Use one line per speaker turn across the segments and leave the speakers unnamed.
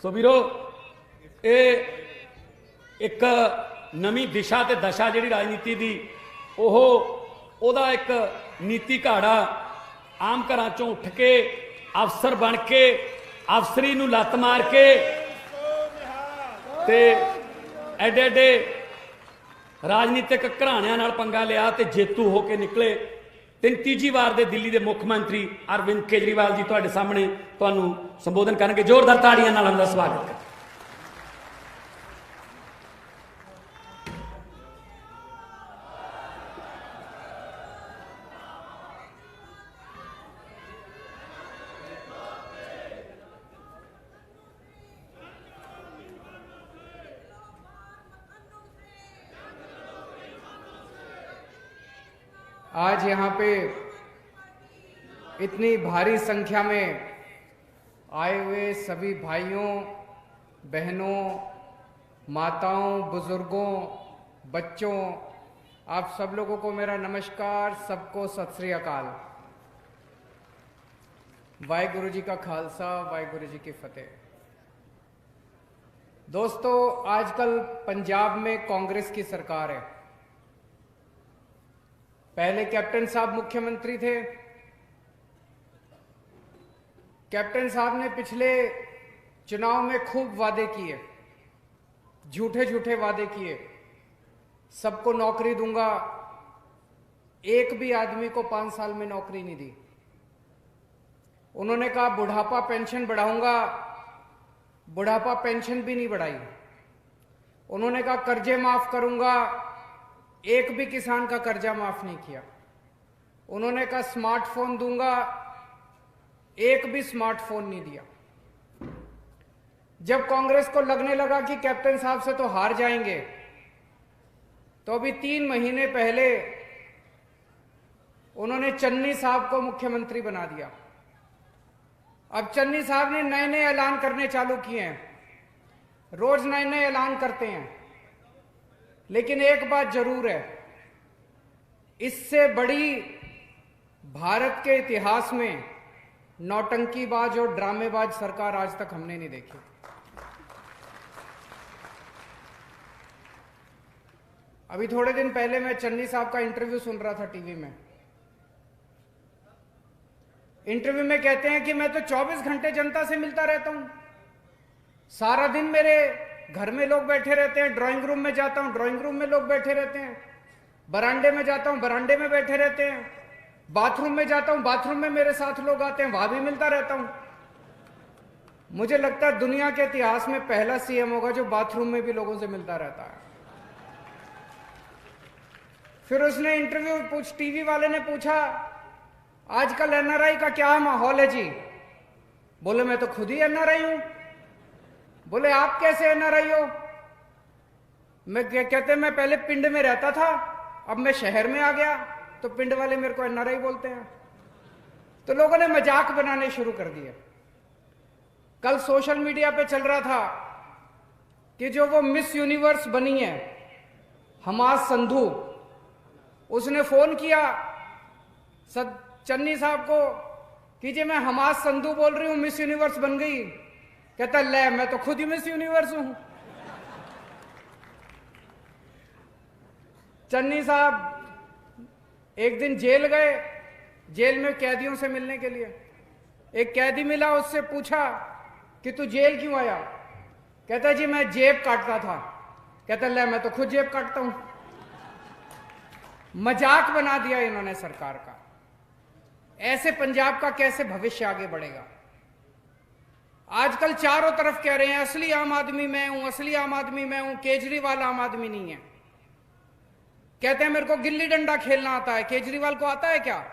सो वीरो ये एक नवी दिशा ते दशा जी राजनीति की ओदा एक नीति घाड़ा आम घर चों उठ के अफसर बन के अफसरी नूं लत्त मार के ते एडे एडे राजनीतिक घराणियां नाल पंगा लिया ते जेतू होके निकले। तीजी बार दे दिल्ली के मुख्यमंत्री अरविंद केजरीवाल जी तुहाडे सामने तुहानूं संबोधन करनगे। जोरदार ताड़ियां नाल उनका स्वागत करें।
आज यहाँ पे इतनी भारी संख्या में आए हुए सभी भाइयों बहनों माताओं बुजुर्गों बच्चों आप सब लोगों को मेरा नमस्कार, सबको सत श्री अकाल। वाहिगुरु जी का खालसा वाहिगुरु जी की फतेह। दोस्तों, आजकल पंजाब में कांग्रेस की सरकार है। पहले कैप्टन साहब मुख्यमंत्री थे। कैप्टन साहब ने पिछले चुनाव में खूब वादे किए, झूठे झूठे वादे किए। सबको नौकरी दूंगा, एक भी आदमी को 5 साल में नौकरी नहीं दी। उन्होंने कहा बुढ़ापा पेंशन बढ़ाऊंगा, बुढ़ापा पेंशन भी नहीं बढ़ाई। उन्होंने कहा कर्जे माफ करूंगा, एक भी किसान का कर्जा माफ नहीं किया। उन्होंने कहा स्मार्टफोन दूंगा, एक भी स्मार्टफोन नहीं दिया। जब कांग्रेस को लगने लगा कि कैप्टन साहब से तो हार जाएंगे, तो अभी 3 महीने पहले उन्होंने चन्नी साहब को मुख्यमंत्री बना दिया। अब चन्नी साहब ने नए नए ऐलान करने चालू किए हैं, रोज नए नए ऐलान करते हैं। लेकिन एक बात जरूर है, इससे बड़ी भारत के इतिहास में नौटंकीबाज और ड्रामेबाज सरकार आज तक हमने नहीं देखी। अभी थोड़े दिन पहले मैं चन्नी साहब का इंटरव्यू सुन रहा था टीवी में। इंटरव्यू में कहते हैं कि मैं तो 24 घंटे जनता से मिलता रहता हूं, सारा दिन मेरे घर में लोग बैठे रहते हैं, ड्राइंग रूम में जाता हूं, ड्राइंग रूम में लोग बैठे रहते हैं, बरामदे में जाता हूं, बरामदे में बैठे रहते हैं, बाथरूम में जाता हूं, बाथरूम में मेरे साथ लोग आते हैं, वहां भी मिलता रहता हूं। मुझे लगता है दुनिया के इतिहास में पहला सीएम होगा जो बाथरूम में भी लोगों से मिलता रहता है। फिर उसने इंटरव्यू टीवी वाले ने पूछा आजकल एनआरआई का क्या माहौल है जी? बोले मैं तो खुद ही एनआरआई हूं। बोले आप कैसे एनआरआई हो? मैं कहते मैं पहले पिंड में रहता था, अब मैं शहर में आ गया तो पिंड वाले मेरे को एनआरआई बोलते हैं। तो लोगों ने मजाक बनाने शुरू कर दिए। कल सोशल मीडिया पे चल रहा था कि जो वो मिस यूनिवर्स बनी है हमास संधू, उसने फोन किया चन्नी साहब को कि जी मैं हमास संधू बोल रही हूं, मिस यूनिवर्स बन गई। कहता ले मैं तो खुद ही मिस यूनिवर्स हूं। चन्नी साहब एक दिन जेल गए, जेल में कैदियों से मिलने के लिए। एक कैदी मिला, उससे पूछा कि तू जेल क्यों आया? कहता जी मैं जेब काटता था। कहता ले मैं तो खुद जेब काटता हूं। मजाक बना दिया इन्होंने सरकार का। ऐसे पंजाब का कैसे भविष्य आगे बढ़ेगा? आजकल चारों तरफ कह रहे हैं असली आम आदमी मैं हूं, असली आम आदमी मैं हूं, केजरीवाल आम आदमी नहीं है। कहते हैं मेरे को गिल्ली डंडा खेलना आता है, केजरीवाल को आता है क्या?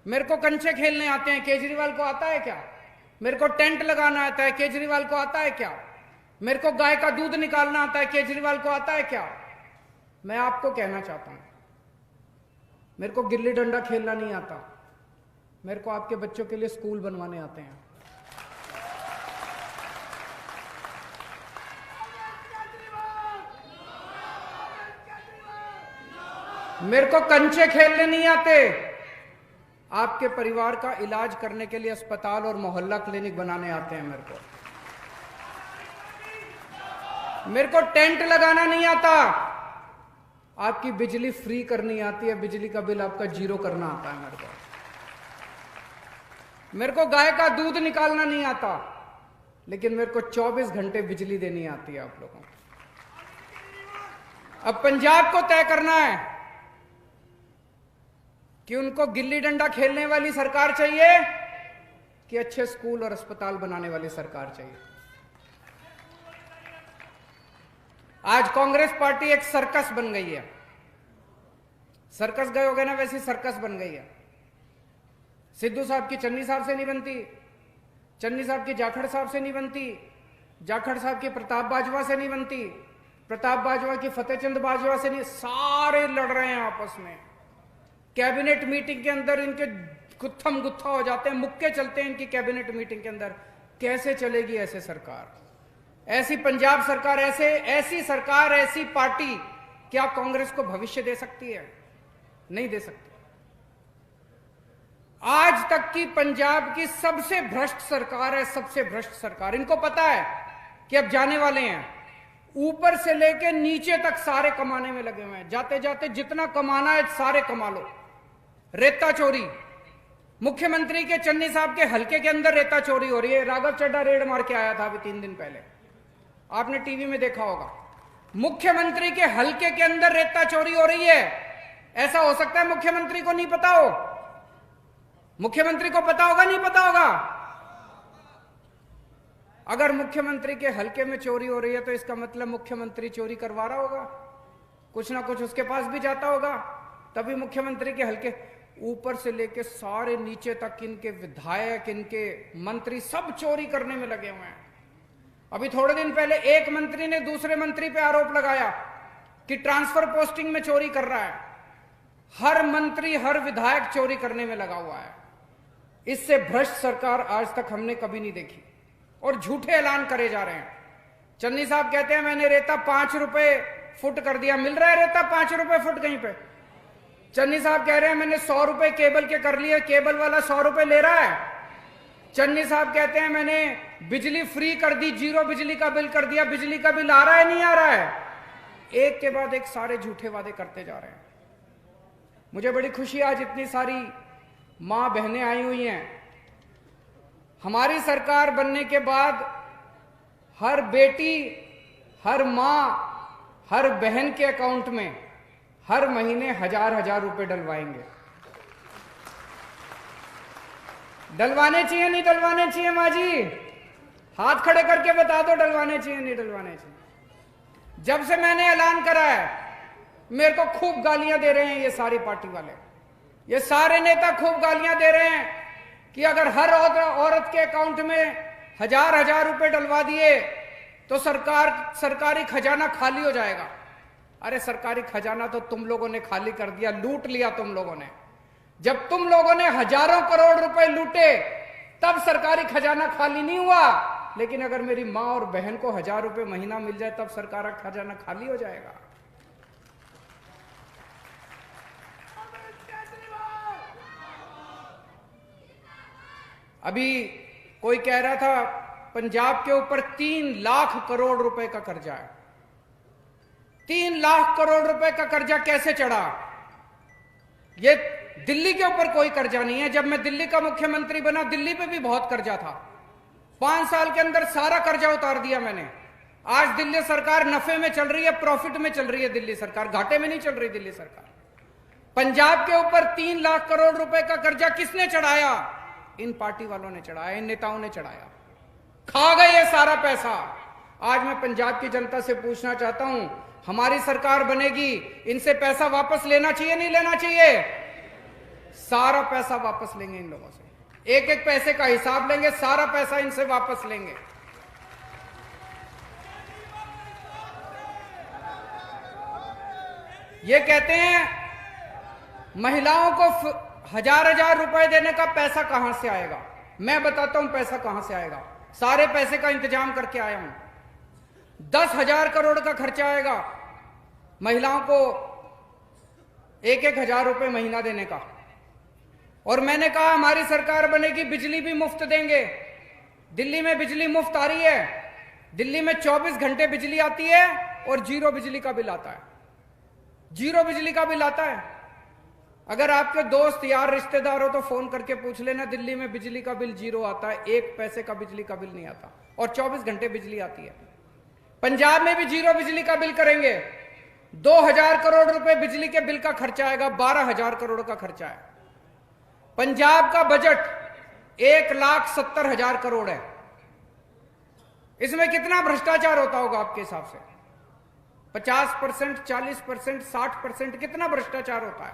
मेरे को कंचे खेलने आते हैं, केजरीवाल को आता है क्या? मेरे को टेंट लगाना आता है, केजरीवाल को आता है क्या? मेरे को गाय का दूध निकालना आता है, केजरीवाल को आता है क्या? मैं आपको कहना चाहता हूं, मेरे को गिल्ली डंडा खेलना नहीं आता, मेरे को आपके बच्चों के लिए स्कूल बनवाने आते हैं। मेरे को कंचे खेलने नहीं आते, आपके परिवार का इलाज करने के लिए अस्पताल और मोहल्ला क्लिनिक बनाने आते हैं मेरे को। मेरे को टेंट लगाना नहीं आता, आपकी बिजली फ्री करनी आती है, बिजली का बिल आपका जीरो करना आता है मेरे को गाय का दूध निकालना नहीं आता, लेकिन मेरे को 24 घंटे बिजली देनी आती है आप लोगों को। अब पंजाब को तय करना है कि उनको गिल्ली डंडा खेलने वाली सरकार चाहिए कि अच्छे स्कूल और अस्पताल बनाने वाली सरकार चाहिए। आज कांग्रेस पार्टी एक सर्कस बन गई है। सर्कस गए होगे ना, वैसी सर्कस बन गई है। सिद्धू साहब की चन्नी साहब से नहीं बनती, चन्नी साहब की जाखड़ साहब से नहीं बनती, जाखड़ साहब की प्रताप बाजवा से नहीं बनती, प्रताप बाजवा की फतेहचंद बाजवा से नहीं। सारे लड़ रहे हैं आपस में। कैबिनेट मीटिंग के अंदर इनके गुत्थम गुत्था हो जाते हैं, मुक्के चलते हैं इनकी कैबिनेट मीटिंग के अंदर। कैसे चलेगी ऐसे सरकार, ऐसी पंजाब सरकार, ऐसी सरकार, ऐसी पार्टी क्या कांग्रेस को भविष्य दे सकती है? नहीं दे सकती। आज तक की पंजाब की सबसे भ्रष्ट सरकार है, सबसे भ्रष्ट सरकार। इनको पता है कि अब जाने वाले हैं, ऊपर से लेके नीचे तक सारे कमाने में लगे हुए हैं। जाते जाते जितना कमाना है सारे कमा लो। रेता चोरी, मुख्यमंत्री के चन्नी साहब के हलके के अंदर रेता चोरी हो रही है। राघव चड्ढा रेड मार के आया था अभी 3 दिन पहले, आपने टीवी में देखा होगा। मुख्यमंत्री के हलके के अंदर रेता चोरी हो रही है। ऐसा हो सकता है मुख्यमंत्री को नहीं पता हो? मुख्यमंत्री को पता होगा, नहीं पता होगा? अगर मुख्यमंत्री के हलके में चोरी हो रही है तो इसका मतलब मुख्यमंत्री चोरी करवा रहा होगा, कुछ ना कुछ उसके पास भी जाता होगा, तभी मुख्यमंत्री के हलके। ऊपर से लेके सारे नीचे तक इनके विधायक, इनके मंत्री सब चोरी करने में लगे हुए हैं। अभी थोड़े दिन पहले एक मंत्री ने दूसरे मंत्री पे आरोप लगाया कि ट्रांसफर पोस्टिंग में चोरी कर रहा है। हर मंत्री, हर विधायक चोरी करने में लगा हुआ है। इससे भ्रष्ट सरकार आज तक हमने कभी नहीं देखी, और झूठे ऐलान करे जा रहे हैं। चन्नी साहब कहते हैं मैंने रेता 5 रुपए फुट कर दिया। मिल रहा है रेता 5 रुपए फुट कहीं पे? चन्नी साहब कह रहे हैं मैंने 100 रुपए केबल के कर लिए, केबल वाला 100 रुपए ले रहा है। चन्नी साहब कहते हैं मैंने बिजली फ्री कर दी, जीरो बिजली का बिल कर दिया। बिजली का बिल आ रहा है, नहीं आ रहा है? एक के बाद एक सारे झूठे वादे करते जा रहे हैं। मुझे बड़ी खुशी, आज इतनी सारी मां बहनें आई हुई हैं। हमारी सरकार बनने के बाद हर बेटी, हर मां, हर बहन के अकाउंट में हर महीने 1000 रुपए डलवाएंगे। डलवाने चाहिए, नहीं डलवाने चाहिए? माँ जी हाथ खड़े करके बता दो, डलवाने चाहिए, नहीं डलवाने चाहिए? जब से मैंने ऐलान करा है, मेरे को खूब गालियां दे रहे हैं ये सारी पार्टी वाले, ये सारे नेता खूब गालियां दे रहे हैं कि अगर हर औरत के अकाउंट में 1000 रुपए डलवा दिए तो सरकारी खजाना खाली हो जाएगा। अरे सरकारी खजाना तो तुम लोगों ने खाली कर दिया, लूट लिया तुम लोगों ने। जब तुम लोगों ने हजारों करोड़ रुपए लूटे तब सरकारी खजाना खाली नहीं हुआ, लेकिन अगर मेरी मां और बहन को 1000 रुपए महीना मिल जाए तब सरकार का खजाना खाली हो जाएगा। अभी कोई कह रहा था पंजाब के ऊपर 3 लाख करोड़ रुपए का कर्जा है। 3 लाख करोड़ रुपए का कर्जा कैसे चढ़ा? ये दिल्ली के ऊपर कोई कर्जा नहीं है। जब मैं दिल्ली का मुख्यमंत्री बना, दिल्ली पे भी बहुत कर्जा था। 5 साल के अंदर सारा कर्जा उतार दिया मैंने। आज दिल्ली सरकार नफे में चल रही है, प्रॉफिट में चल रही है दिल्ली सरकार, घाटे में नहीं चल रही दिल्ली सरकार। पंजाब के ऊपर 3 लाख करोड़ रुपए का कर्जा किसने चढ़ाया? इन पार्टी वालों ने चढ़ाया, इन नेताओं ने चढ़ाया। खा गए ये सारा पैसा। आज मैं पंजाब की जनता से पूछना चाहता हूं, हमारी सरकार बनेगी, इनसे पैसा वापस लेना चाहिए, नहीं लेना चाहिए? सारा पैसा वापस लेंगे इन लोगों से, एक एक पैसे का हिसाब लेंगे, सारा पैसा इनसे वापस लेंगे। ये कहते हैं महिलाओं को 1000 रुपए देने का पैसा कहां से आएगा? मैं बताता हूं पैसा कहां से आएगा। सारे पैसे का इंतजाम करके आया हूं। 10,000 करोड़ का खर्चा आएगा महिलाओं को 1-1 हजार रुपए महीना देने का। और मैंने कहा हमारी सरकार बनेगी, बिजली भी मुफ्त देंगे। दिल्ली में बिजली मुफ्त आ रही है, दिल्ली में 24 घंटे बिजली आती है और जीरो बिजली का बिल आता है, जीरो बिजली का बिल आता है। अगर आपके दोस्त यार रिश्तेदार हो तो फोन करके पूछ लेना, दिल्ली में बिजली का बिल जीरो आता है, 1 पैसे का बिजली का बिल नहीं आता और 24 घंटे बिजली आती है। पंजाब में भी जीरो बिजली का बिल करेंगे, 2000 करोड़ रुपए बिजली के बिल का खर्चा आएगा, 12,000 करोड़ का खर्चा है। पंजाब का बजट 1,70,000 करोड़ है। इसमें कितना भ्रष्टाचार होता होगा आपके हिसाब से? 50%, 40%, 60%, कितना भ्रष्टाचार होता है?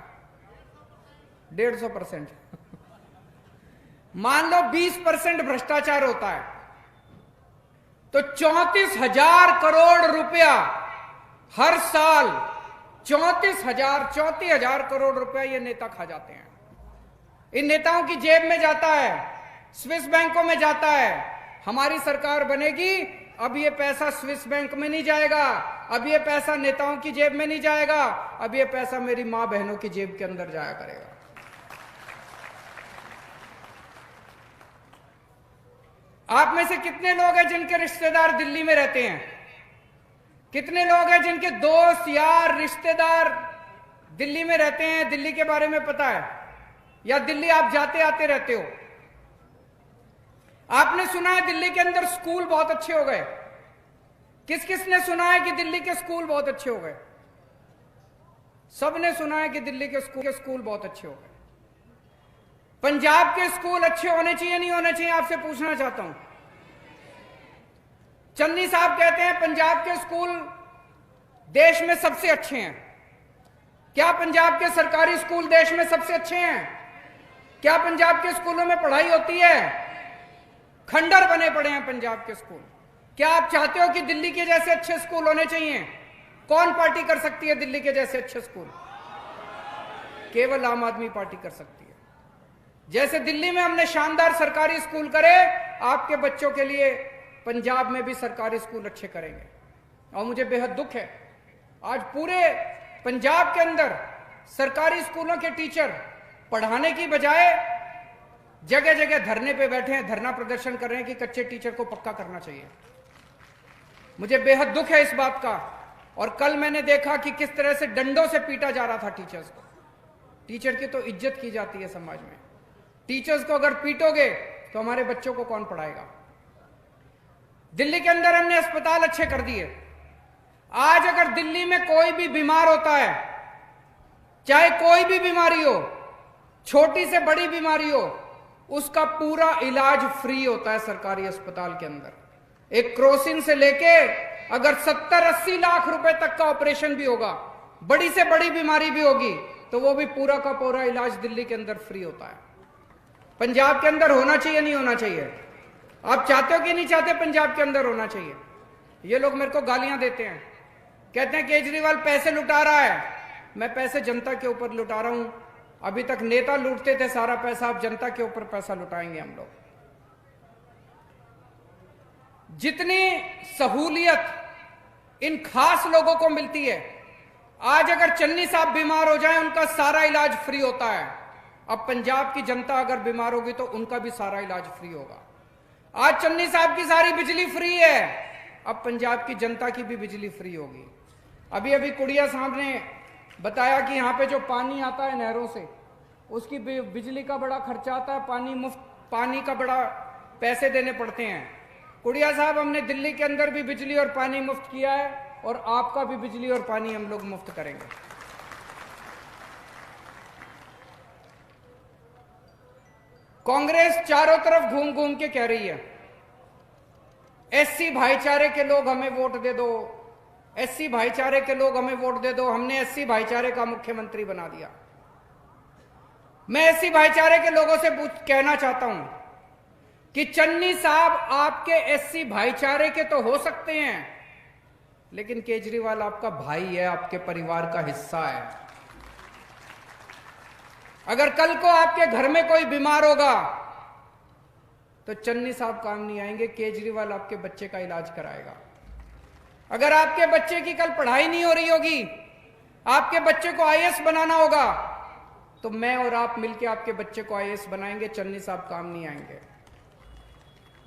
150%। मान लो 20% भ्रष्टाचार होता है तो 34,000 करोड़ रुपया हर साल, 34,000 करोड़ रुपया ये नेता खा जाते हैं। इन नेताओं की जेब में जाता है, स्विस बैंकों में जाता है। हमारी सरकार बनेगी, अब ये पैसा स्विस बैंक में नहीं जाएगा, अब ये पैसा नेताओं की जेब में नहीं जाएगा, अब ये पैसा मेरी मां बहनों की जेब के अंदर जाया करेगा। आप में से कितने लोग हैं जिनके रिश्तेदार दिल्ली में रहते हैं? कितने लोग हैं जिनके दोस्त यार रिश्तेदार दिल्ली में रहते हैं, दिल्ली के बारे में पता है, या दिल्ली आप जाते आते रहते हो? आपने सुना है दिल्ली के अंदर स्कूल बहुत अच्छे हो गए? किस किस ने सुना है कि दिल्ली के स्कूल बहुत अच्छे हो गए? सबने सुना है कि दिल्ली के स्कूल बहुत अच्छे हो गए। पंजाब के स्कूल अच्छे होने चाहिए नहीं होने चाहिए, आपसे पूछना चाहता हूं। चन्नी साहब कहते हैं पंजाब के स्कूल देश में सबसे अच्छे हैं। क्या पंजाब के सरकारी स्कूल देश में सबसे अच्छे हैं? क्या पंजाब के स्कूलों में पढ़ाई होती है? खंडर बने पड़े हैं पंजाब के स्कूल। क्या आप चाहते हो कि दिल्ली के जैसे अच्छे स्कूल होने चाहिए? कौन पार्टी कर सकती है दिल्ली के जैसे अच्छे स्कूल? केवल आम आदमी पार्टी कर सकती है। जैसे दिल्ली में हमने शानदार सरकारी स्कूल करे, आपके बच्चों के लिए पंजाब में भी सरकारी स्कूल अच्छे करेंगे। और मुझे बेहद दुख है, आज पूरे पंजाब के अंदर सरकारी स्कूलों के टीचर पढ़ाने की बजाय जगह जगह धरने पे बैठे हैं, धरना प्रदर्शन कर रहे हैं कि कच्चे टीचर को पक्का करना चाहिए। मुझे बेहद दुख है इस बात का। और कल मैंने देखा कि किस तरह से डंडों से पीटा जा रहा था टीचर्स को। टीचर की तो इज्जत की जाती है समाज में। टीचर्स को अगर पीटोगे तो हमारे बच्चों को कौन पढ़ाएगा? दिल्ली के अंदर हमने अस्पताल अच्छे कर दिए। आज अगर दिल्ली में कोई भी बीमार होता है, चाहे कोई भी बीमारी हो, छोटी से बड़ी बीमारी हो, उसका पूरा इलाज फ्री होता है सरकारी अस्पताल के अंदर। एक क्रोसिन से लेके अगर 70-80 लाख रुपए तक का ऑपरेशन भी होगा, बड़ी से बड़ी बीमारी भी होगी, तो वो भी पूरा का पूरा इलाज दिल्ली के अंदर फ्री होता है। पंजाब के अंदर होना चाहिए नहीं होना चाहिए? आप चाहते हो कि नहीं चाहते पंजाब के अंदर होना चाहिए? ये लोग मेरे को गालियां देते हैं, कहते हैं केजरीवाल पैसे लुटा रहा है। मैं पैसे जनता के ऊपर लुटा रहा हूं। अभी तक नेता लूटते थे सारा पैसा, अब जनता के ऊपर पैसा लुटाएंगे हम लोग। जितनी सहूलियत इन खास लोगों को मिलती है, आज अगर चन्नी साहब बीमार हो जाएं, उनका सारा इलाज फ्री होता है। अब पंजाब की जनता अगर बीमार होगी तो उनका भी सारा इलाज फ्री होगा। आज चन्नी साहब की सारी बिजली फ्री है, अब पंजाब की जनता की भी बिजली फ्री होगी। अभी अभी कुड़िया साहब ने बताया कि यहाँ पे जो पानी आता है नहरों से, उसकी बिजली का बड़ा खर्चा आता है, पानी मुफ्त, पानी का बड़ा पैसे देने पड़ते हैं। कुड़िया साहब, हमने दिल्ली के अंदर भी बिजली और पानी मुफ्त किया है और आपका भी बिजली और पानी हम लोग मुफ्त करेंगे। कांग्रेस चारों तरफ घूम घूम के कह रही है एससी भाईचारे के लोग हमें वोट दे दो, एससी भाईचारे के लोग हमें वोट दे दो। हमने एससी भाईचारे का मुख्यमंत्री बना दिया। मैं एससी भाईचारे के लोगों से कहना चाहता हूं कि चन्नी साहब आपके एससी भाईचारे के तो हो सकते हैं, लेकिन केजरीवाल आपका भाई है, आपके परिवार का हिस्सा है। अगर कल को आपके घर में कोई बीमार होगा तो चन्नी साहब काम नहीं आएंगे, केजरीवाल आपके बच्चे का इलाज कराएगा। अगर आपके बच्चे की कल पढ़ाई नहीं हो रही होगी, आपके बच्चे को आईएएस बनाना होगा, तो मैं और आप मिलकर आपके बच्चे को आईएएस बनाएंगे, चन्नी साहब काम नहीं आएंगे।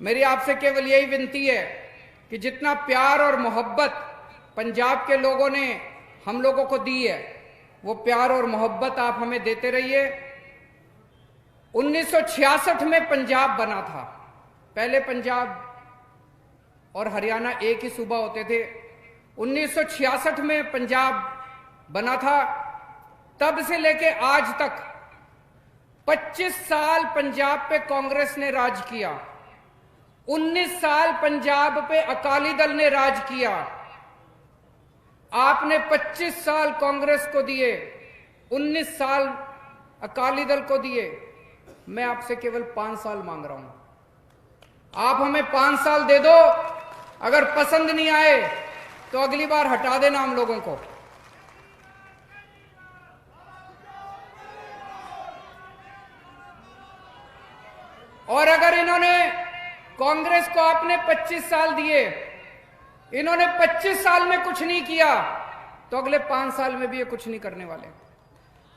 मेरी आपसे केवल यही विनती है कि जितना प्यार और मोहब्बत पंजाब के लोगों ने हम लोगों को दी है, वो प्यार और मोहब्बत आप हमें देते रहिए। 1966 में पंजाब बना था। पहले पंजाब और हरियाणा एक ही सूबा होते थे। 1966 में पंजाब बना था। तब से लेके आज तक 25 साल पंजाब पे कांग्रेस ने राज किया, 19 साल पंजाब पे अकाली दल ने राज किया। आपने 25 साल कांग्रेस को दिए, 19 साल अकाली दल को दिए। मैं आपसे केवल 5 साल मांग रहा हूं। आप हमें 5 साल दे दो। अगर पसंद नहीं आए तो अगली बार हटा देना हम लोगों को। और अगर इन्होंने कांग्रेस को आपने 25 साल दिए, इन्होंने 25 साल में कुछ नहीं किया, तो अगले 5 साल में भी ये कुछ नहीं करने वाले।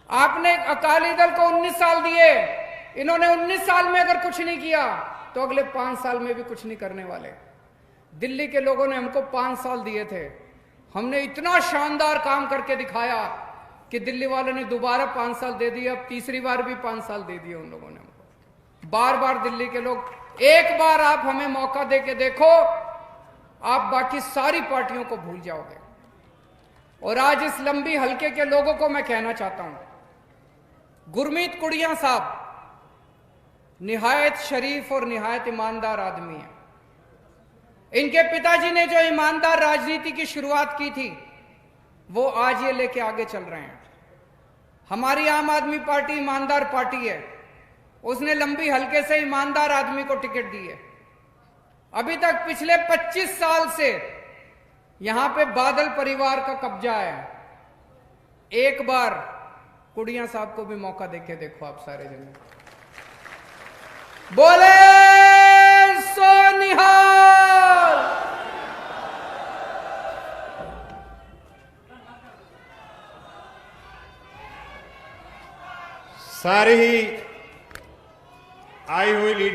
आपने अकाली दल को 19 साल दिए, इन्होंने 19 साल में अगर कुछ नहीं किया तो अगले 5 साल में भी कुछ नहीं करने वाले। दिल्ली के लोगों ने हमको 5 साल दिए थे, हमने इतना शानदार काम करके दिखाया कि दिल्ली वालों ने दोबारा 5 साल दे दिए। अब तीसरी बार भी 5 साल दे दिए उन लोगों ने हमको। बार बार दिल्ली के लोग, एक बार आप हमें मौका दे के देखो, आप बाकी सारी पार्टियों को भूल जाओगे। और आज इस लंबी हलके के लोगों को मैं कहना चाहता हूं, गुरमीत कुड़िया साहब निहायत शरीफ और निहायत ईमानदार आदमी है। इनके पिताजी ने जो ईमानदार राजनीति की शुरुआत की थी, वो आज ये लेके आगे चल रहे हैं। हमारी आम आदमी पार्टी ईमानदार पार्टी है, उसने लंबी हलके से ईमानदार आदमी को टिकट दी है। अभी तक पिछले 25 साल से यहां पे बादल परिवार का कब्जा है। एक बार कुड़िया साहब को भी मौका देके देखो आप सारे जने। बोले सो निहाल।
सारी ही आई हुई लीड